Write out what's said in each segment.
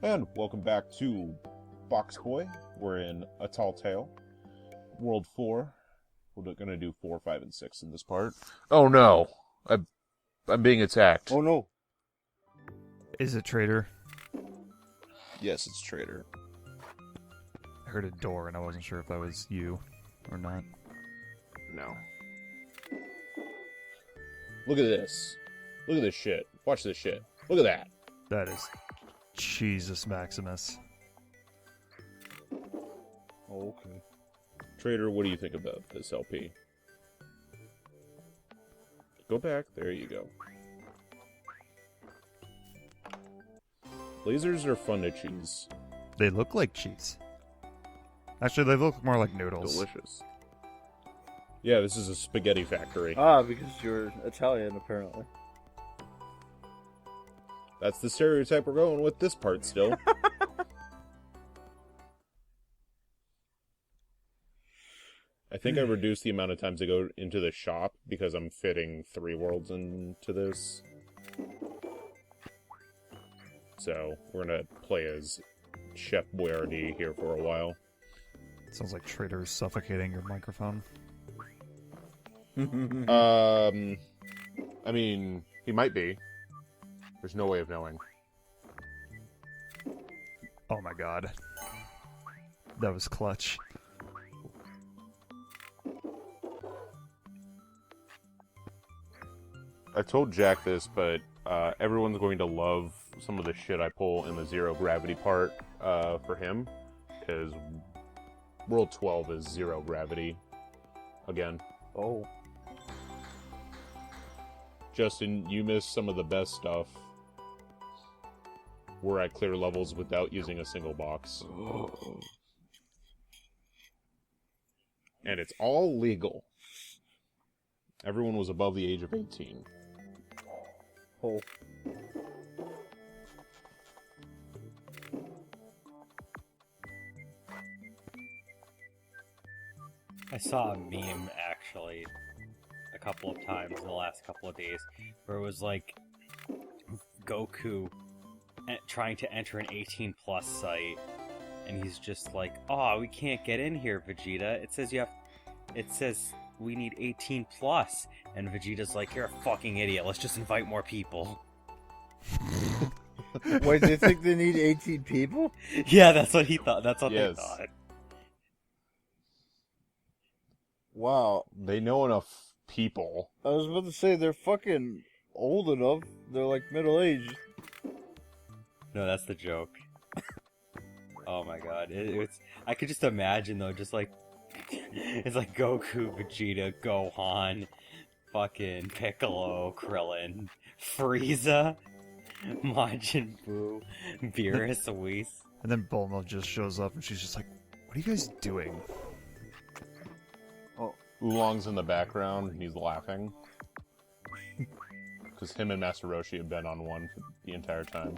And welcome back to BOXBOY. We're in A Tall Tale, World 4. We're going to do 4, 5, and 6 in this part. Oh no! I'm being attacked. Oh no! Is it Trader? Yes, it's Trader. I heard a door and I wasn't sure if that was you or not. No. Look at this. Look at this shit. Watch this shit. Look at that. That is Jesus Maximus. Oh, okay. Trader, what do you think about this LP? Go back. There you go. Lasers are fun to cheese. They look like cheese. Actually, they look more like noodles. Delicious. Yeah, this is a spaghetti factory. Ah, because you're Italian, apparently. That's the stereotype we're going with this part still. I think I reduced the amount of times I go into the shop because I'm fitting 3 worlds into this. So, we're gonna play as Chef Boyardee here for a while. Sounds like Trader's suffocating your microphone. I mean, he might be. There's no way of knowing. Oh my god. That was clutch. I told Jack this, but everyone's going to love some of the shit I pull in the zero gravity part for him, because World 12 is zero gravity again. Oh. Justin, you missed some of the best stuff where I clear levels without using a single box. And it's all legal. Everyone was above the age of 18. Oh. I saw a meme, actually, a couple of times in the last couple of days, where it was like Goku trying to enter an 18-plus site, and he's just like, "Oh, we can't get in here, Vegeta. It says we need 18+," and Vegeta's like, "You're a fucking idiot. Let's just invite more people." Wait, they think they need 18 people? Yeah, that's what he thought. That's what Yes. they thought. Wow. They know enough people. I was about to say, they're fucking old enough. They're like middle-aged. No, that's the joke. Oh my god. It's I could just imagine, though, just like... it's like Goku, Vegeta, Gohan, fucking Piccolo, Krillin, Frieza, Majin Buu, Beerus, Whis. And then Bulma just shows up and she's just like, what are you guys doing? Oolong's in the background and he's laughing. Because him and Master Roshi have been on one for the entire time.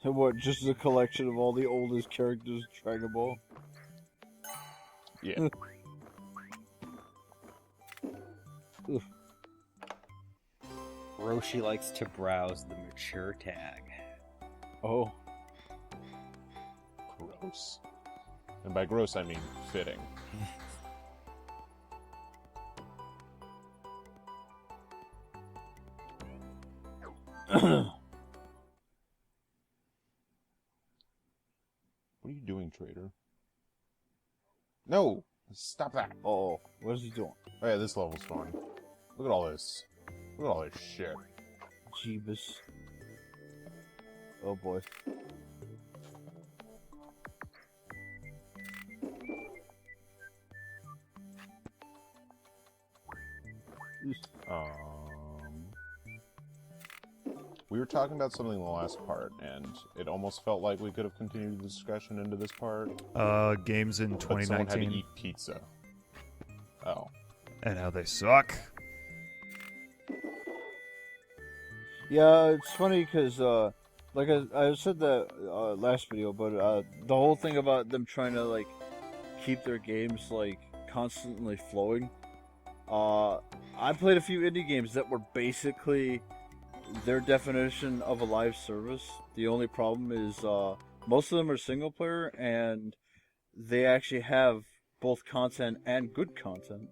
And what, just a collection of all the oldest characters in Dragon Ball? Yeah. Roshi likes to browse the mature tag. Oh. Gross. And by gross, I mean fitting. What are you doing, Trader? No! Stop that! Oh, what is he doing? Oh yeah, this level's fun. Look at all this. Look at all this shit. Jeebus. Oh boy. We were talking about something in the last part, and it almost felt like we could have continued the discussion into this part. Games in But someone had to 2019 eat pizza. Oh. and how they suck. Yeah, it's funny because, like I said that last video, but the whole thing about them trying to, like, keep their games, like, constantly flowing. I played a few indie games that were basically their definition of a live service. The only problem is most of them are single player, and they actually have both content and good content.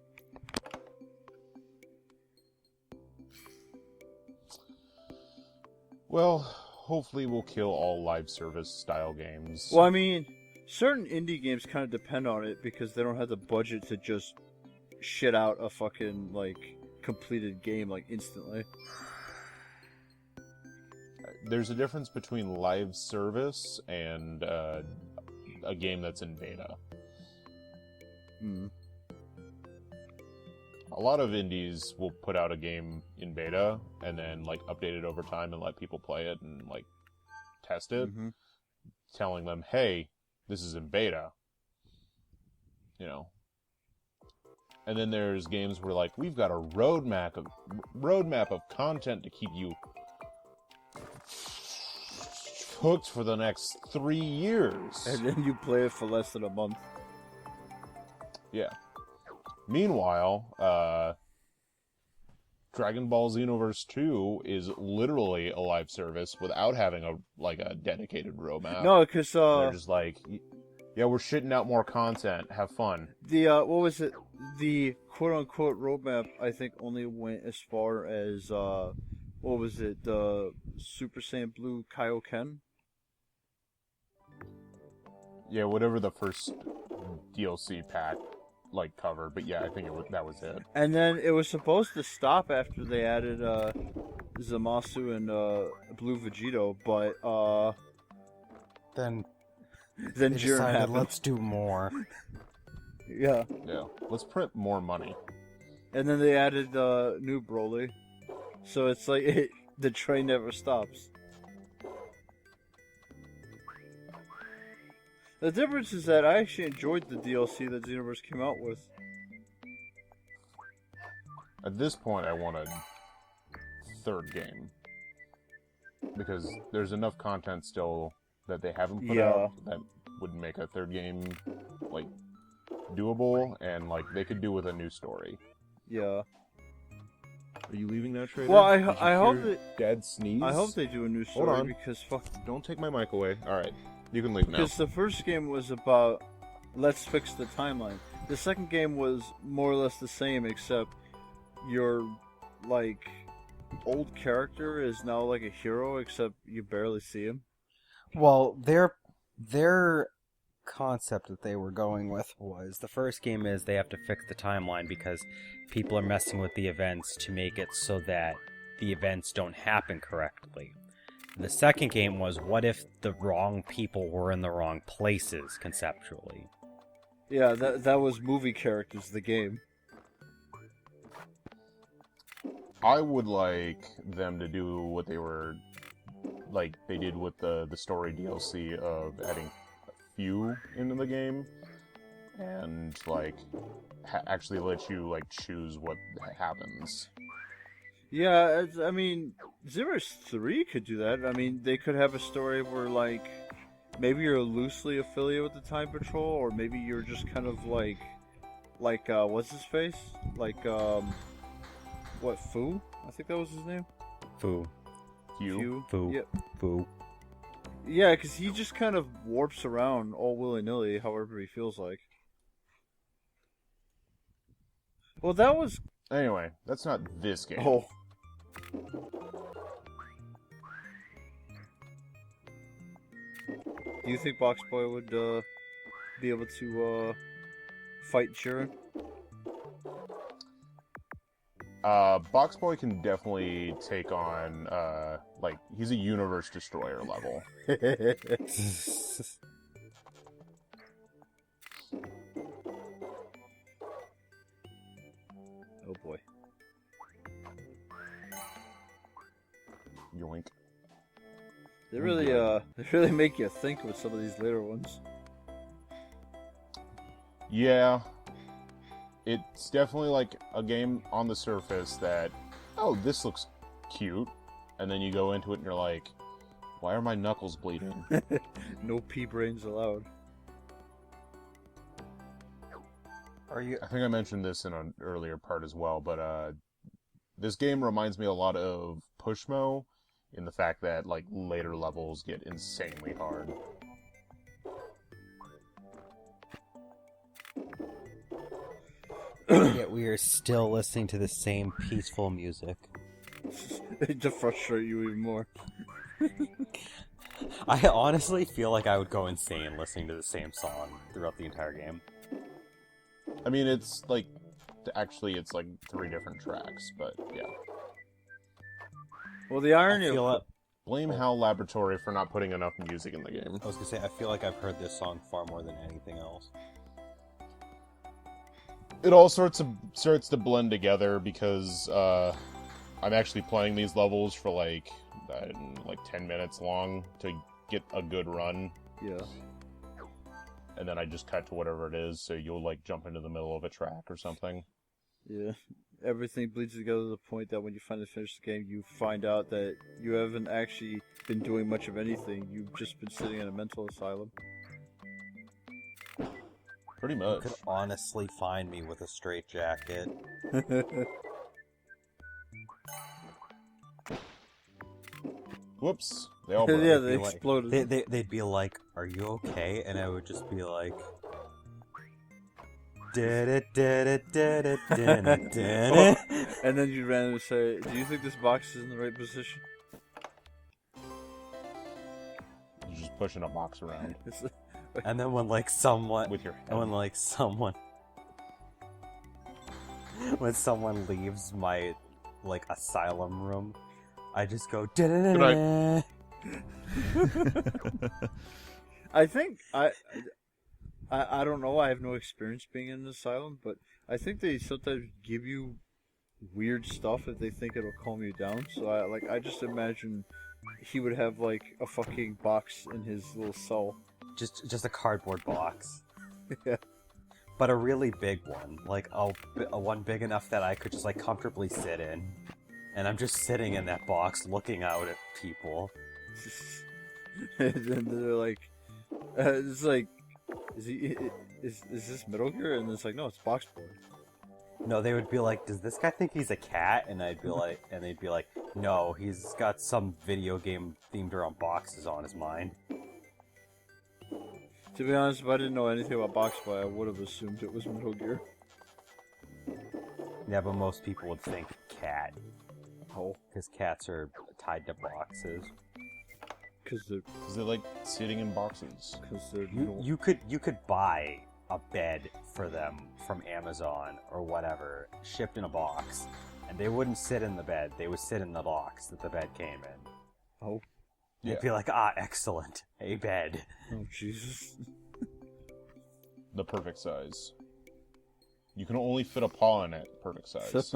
Well, hopefully we'll kill all live service style games. Well, I mean, certain indie games kind of depend on it because they don't have the budget to just shit out a fucking, like, completed game, like, instantly. There's a difference between live service and a game that's in beta. Mm. A lot of indies will put out a game in beta and then like update it over time and let people play it and like test it, Mm-hmm. telling them, "Hey, this is in beta." You know. And then there's games where like we've got a roadmap of content to keep you hooked for the next 3 years. And then you play it for less than a month. Yeah. Meanwhile, Dragon Ball Xenoverse 2 is literally a live service without having a dedicated roadmap. No, because They're just like, yeah, we're shitting out more content. Have fun. the what was it? The quote unquote roadmap I think only went as far as what was it? The Super Saiyan Blue Kaioken. Yeah, whatever the first DLC pack like covered, but yeah, I think that was it. And then it was supposed to stop after they added Zamasu and Blue Vegito, but Then then they Jiren decided, happened. let's do more. Yeah. Yeah, let's print more money. And then they added new Broly. So it's like the train never stops. The difference is that I actually enjoyed the DLC that Xenoverse came out with. At this point, I want a third game. Because there's enough content still that they haven't put Yeah. out that would make a third game, like, doable, and, like, they could do with a new story. Yeah. Are you leaving now, Trader? Well, Did you I hope hear that Dad sneeze? I hope they do a new Hold story on. because fuck. Don't take my mic away. Alright, you can leave now. Because the first game was about let's fix the timeline. The second game was more or less the same, except your like old character is now like a hero, except you barely see him. Well, their concept that they were going with was The first game is they have to fix the timeline because people are messing with the events to make it so that the events don't happen correctly. The second game was what if the wrong people were in the wrong places conceptually. Yeah, that was movie characters. The game. I would like them to do what they were, like, they did with the story DLC of adding a few into the game, and, like, actually let you, like, choose what happens. Yeah, I mean, Xenoverse 3 could do that. I mean, they could have a story where, like, maybe you're loosely affiliated with the Time Patrol, or maybe you're just kind of like, what's his face? Like, what, Fu? I think that was his name? Foo. You? Foo. Yep. Foo. Yeah, because he just kind of warps around all willy-nilly, however he feels like. Well, that was... Anyway, that's not this game. Oh. Do you think BOXBOY would be able to fight Jiren? BOXBOY can definitely take on, like, he's a universe destroyer level. Oh boy. Yoink. They really make you think with some of these later ones. Yeah. It's definitely like a game on the surface that, oh, this looks cute. And then you go into it and you're like, why are my knuckles bleeding? No pea brains allowed. Are you? I think I mentioned this in an earlier part as well, but this game reminds me a lot of Pushmo, in the fact that like later levels get insanely hard. Yet we are still listening to the same peaceful music. To frustrate you even more. I honestly feel like I would go insane listening to the same song throughout the entire game. I mean, it's like it's like 3 different tracks, but yeah. Well, the irony of Blame HAL Laboratory for not putting enough music in the game. I was gonna say, I feel like I've heard this song far more than anything else. It all starts to blend together because I'm actually playing these levels for like 10 minutes long to get a good run. Yeah. And then I just cut to whatever it is, so you'll like jump into the middle of a track or something. Yeah. Everything bleeds together to the point that when you finally finish the game, you find out that you haven't actually been doing much of anything. You've just been sitting in a mental asylum. Pretty You much. could honestly find me with a straitjacket. Whoops. They all broke. Yeah, they Be like- exploded. They'd be like, "Are you okay?" And I would just be like, "Did it, did it, did it, did it, did it." And then you randomly say, "Do you think this box is in the right position?" You're just pushing a box around And then when someone with your head. And when someone leaves my asylum room, I just go da-da-da-da. I think I don't know. I have no experience being in an asylum, but I think they sometimes give you weird stuff if they think it'll calm you down. So I just imagine he would have like a fucking box in his little cell. Just a cardboard box. Yeah. But a really big one, like a one big enough that I could just comfortably sit in, and I'm just sitting in that box looking out at people. And then they're like, it's like, is this Metal Gear? And it's like, no, it's BOXBOY. No, they would be like, "Does this guy think he's a cat?" And they'd be like, "No, he's got some video game themed around boxes on his mind." To be honest, if I didn't know anything about BOXBOY, I would have assumed it was Metal Gear. Yeah, but most people would think cat, Oh, because cats are tied to boxes. because they like sitting in boxes. they're You could buy a bed for them from Amazon or whatever, shipped in a box, and they wouldn't sit in the bed, they would sit in the box that the bed came in. Oh, Yeah. They'd be like, excellent, a bed. oh Jesus. The perfect size. You can only fit a paw in it. Perfect size.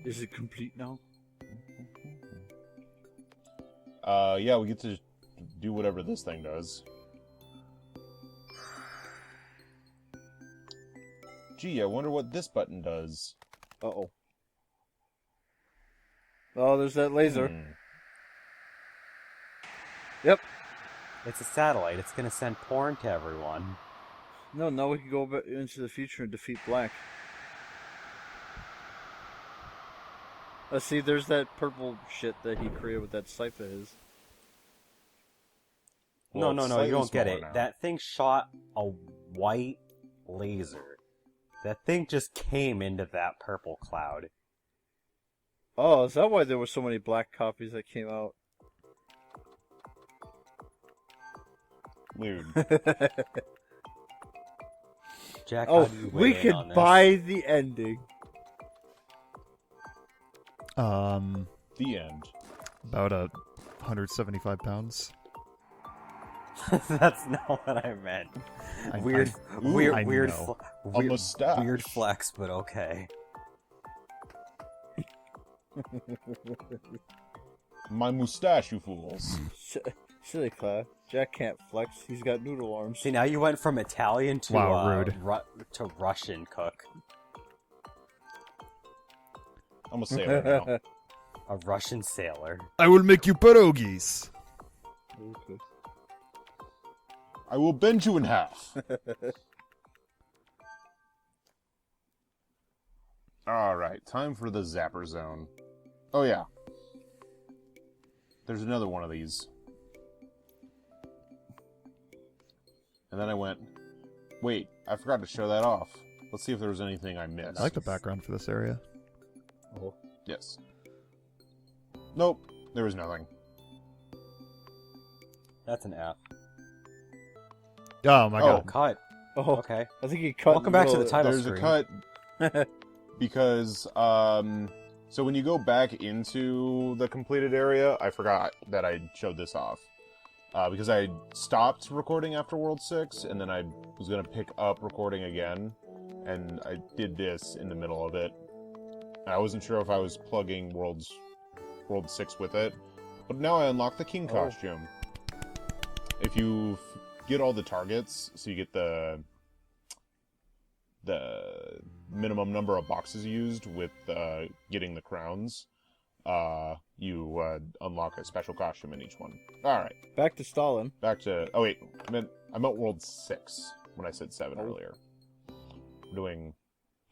Is it complete now? Yeah, we get to do whatever this thing does. Gee, I wonder what this button does. Uh-oh. Oh, there's that laser. Yep. It's a satellite, it's gonna send porn to everyone. No, now we can go back into the future and defeat Black. Let's see, there's that purple shit that he created with that scythe of his. Well, No, it's you slightly don't get smaller it. now. That thing shot a white laser. That thing just came into that purple cloud. Oh, is that why there were so many black copies that came out? Weird. Jack, Oh, how do you we weigh in on could this? buy the ending. The end. About 175 pounds. That's not what I meant. I Weird know. A mustache. weird flex, but okay. My mustache, you fools. Silly Cloud. Jack can't flex. He's got noodle arms. See, now you went from Italian to Wow, rude. to Russian cook. I'm gonna say it right now. A Russian sailor. I will make you pierogies. Okay. I will bend you in half. Alright, time for the Zapper Zone. Oh yeah. There's another one of these. And then I went, wait, I forgot to show that off. Let's see if there was anything I missed. I like the background for this area. Oh. Yes. Nope, there was nothing. That's an F. Oh my god. Cut. Oh, Okay. I think he cut. Welcome back to the middle- title There's screen. a cut because, so when you go back into the completed area, I forgot that I showed this off. Because I stopped recording after World 6, and then I was going to pick up recording again, and I did this in the middle of it. And I wasn't sure if I was plugging World 6 with it, but now I unlocked the King costume. If you get all the targets, so you get the minimum number of boxes used with getting the crowns, you unlock a special costume in each one. Alright, Back to Stalin. back to... Oh wait, I meant World 6 when I said 7 earlier. We're doing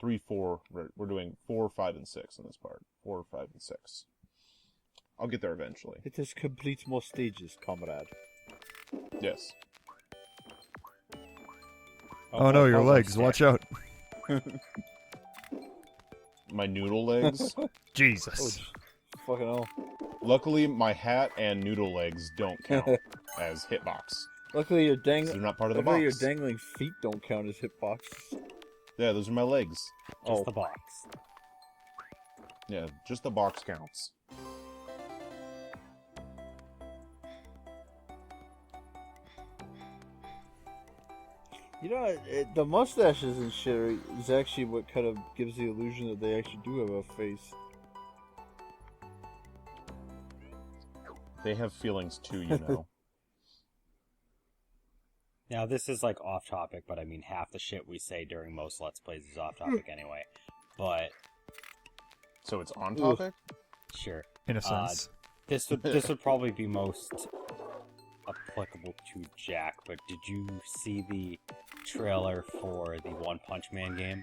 3, 4... We're doing 4, 5, and 6 in this part. 4, 5, and 6. I'll get there eventually. It is complete more stages, comrade. Yes. Oh no, your hold on, legs. stare. Watch out. My noodle legs. Jesus. Fucking hell. Luckily, my hat and noodle legs don't count as hitbox. Luckily, your They're not part of the luckily your box. dangling feet don't count as hitboxes. Yeah, those are my legs. Just Oh. the box. Yeah, just the box counts. You know, the mustaches and shit is actually what kind of gives the illusion that they actually do have a face. They have feelings too, you know. Now, this is like off topic, but I mean, half the shit we say during most Let's Plays is off topic anyway. But, So it's on topic? sure. In a sense. This would probably be most applicable to Jack, but did you see the trailer for the One Punch Man game?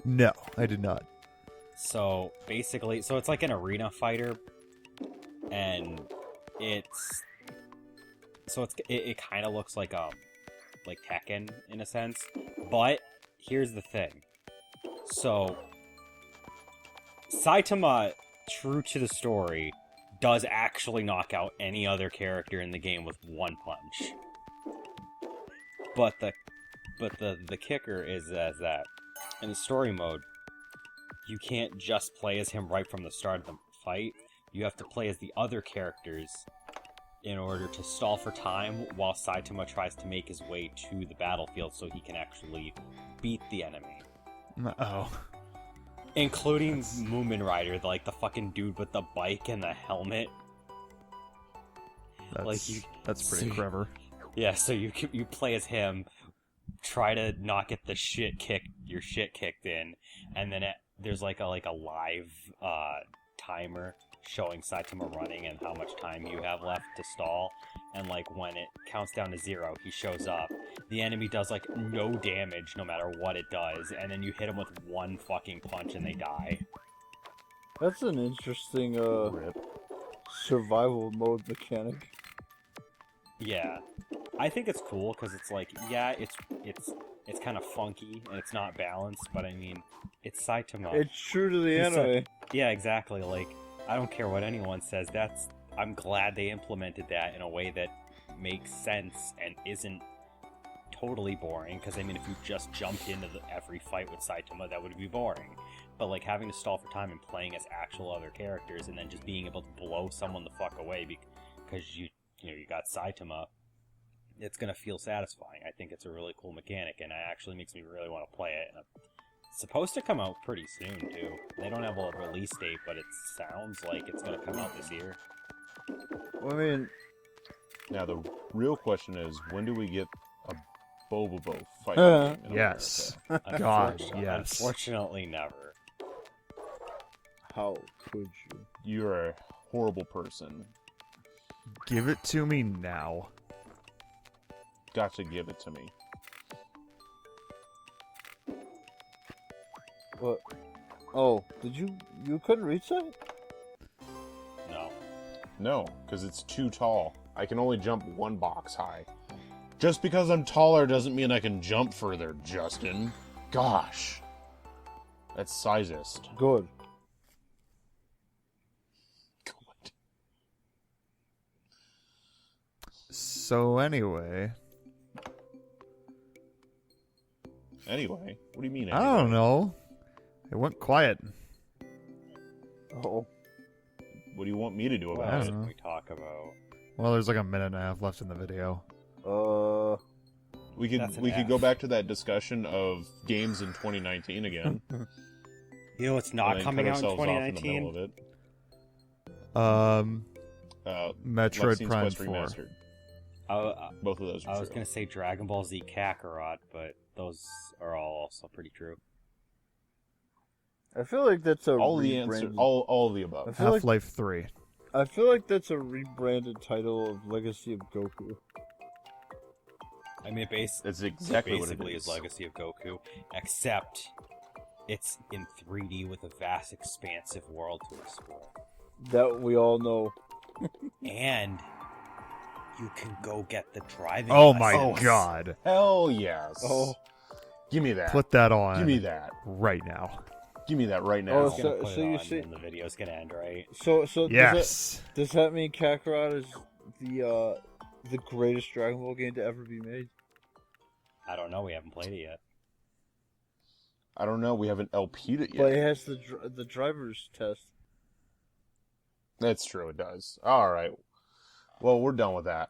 No, I did not. So basically, it's like an arena fighter, and it kind of looks like Tekken in a sense, but here's the thing. So Saitama, true to the story, does actually knock out any other character in the game with one punch. But the kicker is that in the story mode, you can't just play as him right from the start of the fight. You have to play as the other characters in order to stall for time while Saitama tries to make his way to the battlefield so he can actually beat the enemy. Oh. Including Moomin Rider, like the fucking dude with the bike and the helmet. That's pretty so- clever. Yeah, so you play as him, try to not get your shit kicked in, and then there's like a live timer showing Saitama running and how much time you have left to stall, and like when it counts down to 0, he shows up. The enemy does like no damage no matter what it does, and then you hit him with one fucking punch and they die. That's an interesting Rip. survival mode mechanic. Yeah, I think it's cool because it's like, yeah, it's kind of funky and it's not balanced, but I mean, it's Saitama. It's true to the He's a- anime. Yeah, exactly. Like, I don't care what anyone says. I'm glad they implemented that in a way that makes sense and isn't totally boring. Because I mean, if you just jumped into every fight with Saitama, that would be boring. But like having to stall for time and playing as actual other characters, and then just being able to blow someone the fuck away because you got Saitama, it's gonna feel satisfying. I think it's a really cool mechanic, and it actually makes me really want to play it. And it's supposed to come out pretty soon too. They don't have a release date, but it sounds like it's gonna come out this year. I mean, Now the real question is, when do we get a Bobobo fight? game in Yes. America? God, Unfortunately- yes. Unfortunately, never. how could you? You're a horrible person. Give it to me now. Got to give it to me. What? Oh, you couldn't reach that? No. No, because it's too tall. I can only jump one box high. Just because I'm taller doesn't mean I can jump further, Justin. Gosh. That's sizest. Good. Good. So anyway, Anyway, what do you mean? I don't know. It went quiet. Oh. What do you want me to do What about else it? know. did we talk about? Well, there's like a minute and a half left in the video. We That's an could F. go back to that discussion of games in 2019 again. You know, it's and not then coming cut out in ourselves off in the 2019. middle of it. Metroid Lexine's Prime Quest 4. Remastered. I Both of those are was true. gonna say Dragon Ball Z Kakarot, but those are all also pretty true. I feel like that's a All the answer, rebranded. all of the above. I feel like Half-Life 3. I feel like that's a rebranded title of Legacy of Goku. I mean, That's exactly what it basically is. is Legacy of Goku, except it's in 3D with a vast, expansive world to explore, That we all know. and you can go get the driving. Oh my license. god. Hell yes. Oh. Give me that. Put that on. Give me that. right now. Give me that right now. Oh, I was gonna So- put so it you on, see- and the video's gonna end, right? So Yes. does that mean Kakarot is the greatest Dragon Ball game to ever be made? I don't know. We haven't played it yet. I don't know. We haven't LP'd it yet. But it has the driver's test. That's true. It does. All right. Well, we're done with that.